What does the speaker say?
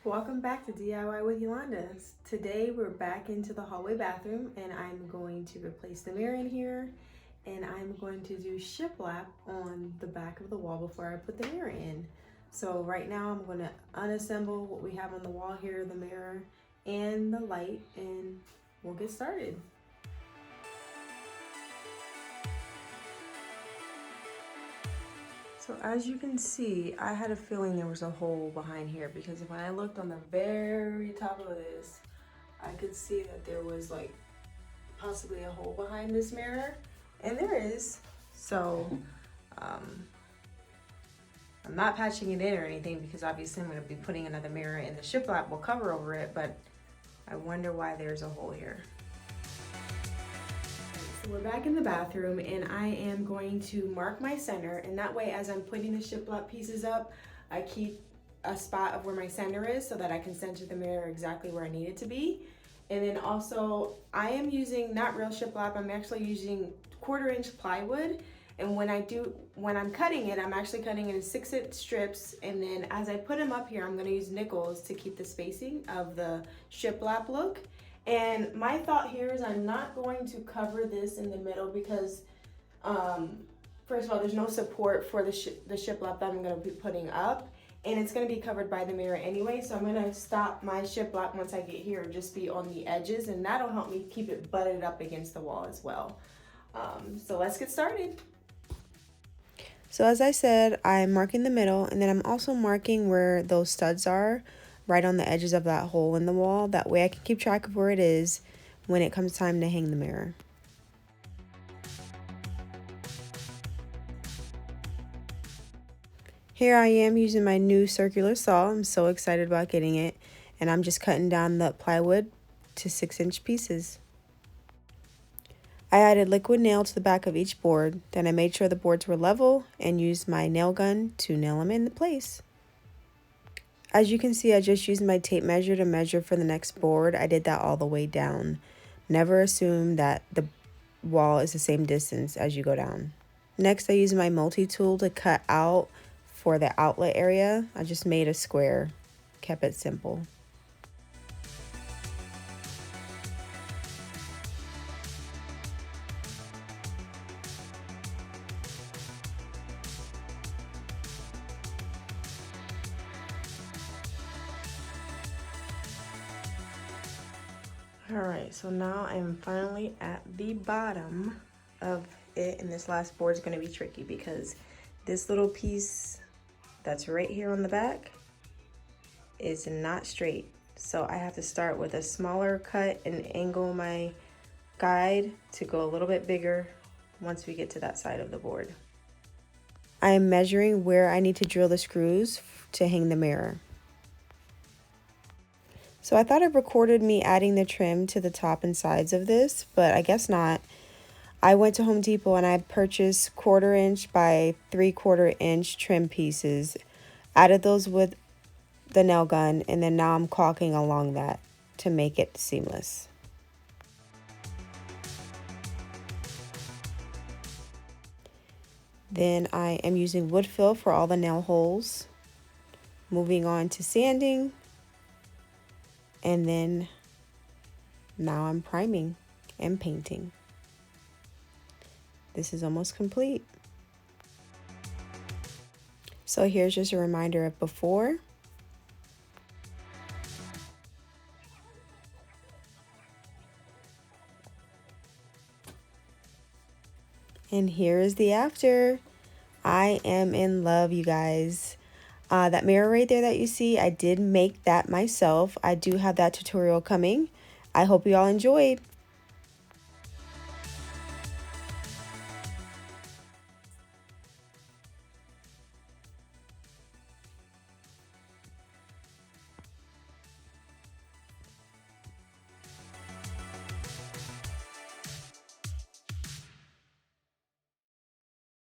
Welcome back to DIY with Yolanda. Today we're back into the hallway bathroom and I'm going to replace the mirror in here and I'm going to do shiplap on the back of the wall before I put the mirror in. So right now I'm going to unassemble what we have on the wall here, the mirror and the light, and we'll get started. So as you can see, I had a feeling there was a hole behind here because when I looked on the very top of this, I could see that there was like possibly a hole behind this mirror, and there is. So I'm not patching it in or anything because obviously I'm going to be putting another mirror in. The shiplap will cover over it, but I wonder why there's a hole here. So we're back in the bathroom and I am going to mark my center, and that way as I'm putting the shiplap pieces up, I keep a spot of where my center is so that I can center the mirror exactly where I need it to be. And then also I am using not real shiplap, I'm actually using 1/4-inch plywood. And when I'm cutting it, I'm actually cutting it in 6-inch strips. And then as I put them up here, I'm gonna use nickels to keep the spacing of the shiplap look. And my thought here is I'm not going to cover this in the middle because first of all, there's no support for the shiplap that I'm gonna be putting up, and it's gonna be covered by the mirror anyway. So I'm gonna stop my shiplap once I get here and just be on the edges, and that'll help me keep it butted up against the wall as well. So let's get started. So as I said, I'm marking the middle, and then I'm also marking where those studs are, right on the edges of that hole in the wall. That way I can keep track of where it is when it comes time to hang the mirror. Here I am using my new circular saw. I'm so excited about getting it, and I'm just cutting down the plywood to 6-inch pieces. I added liquid nail to the back of each board, then I made sure the boards were level and used my nail gun to nail them into place. As you can see, I just used my tape measure to measure for the next board. I did that all the way down. Never assume that the wall is the same distance as you go down. Next, I used my multi-tool to cut out for the outlet area. I just made a square, kept it simple. Alright, so now I'm finally at the bottom of it, and this last board is going to be tricky because this little piece that's right here on the back is not straight. So I have to start with a smaller cut and angle my guide to go a little bit bigger once we get to that side of the board. I am measuring where I need to drill the screws to hang the mirror. So I thought it recorded me adding the trim to the top and sides of this, but I guess not. I went to Home Depot and I purchased 1/4-inch by 3/4-inch trim pieces, added those with the nail gun, and then now I'm caulking along that to make it seamless. Then I am using wood fill for all the nail holes. Moving on to sanding. And then now I'm priming and painting. This is almost complete. So here's just a reminder of before. And here is the after. I am in love, you guys. That mirror right there that you see, I did make that myself. I do have that tutorial coming. I hope you all enjoyed.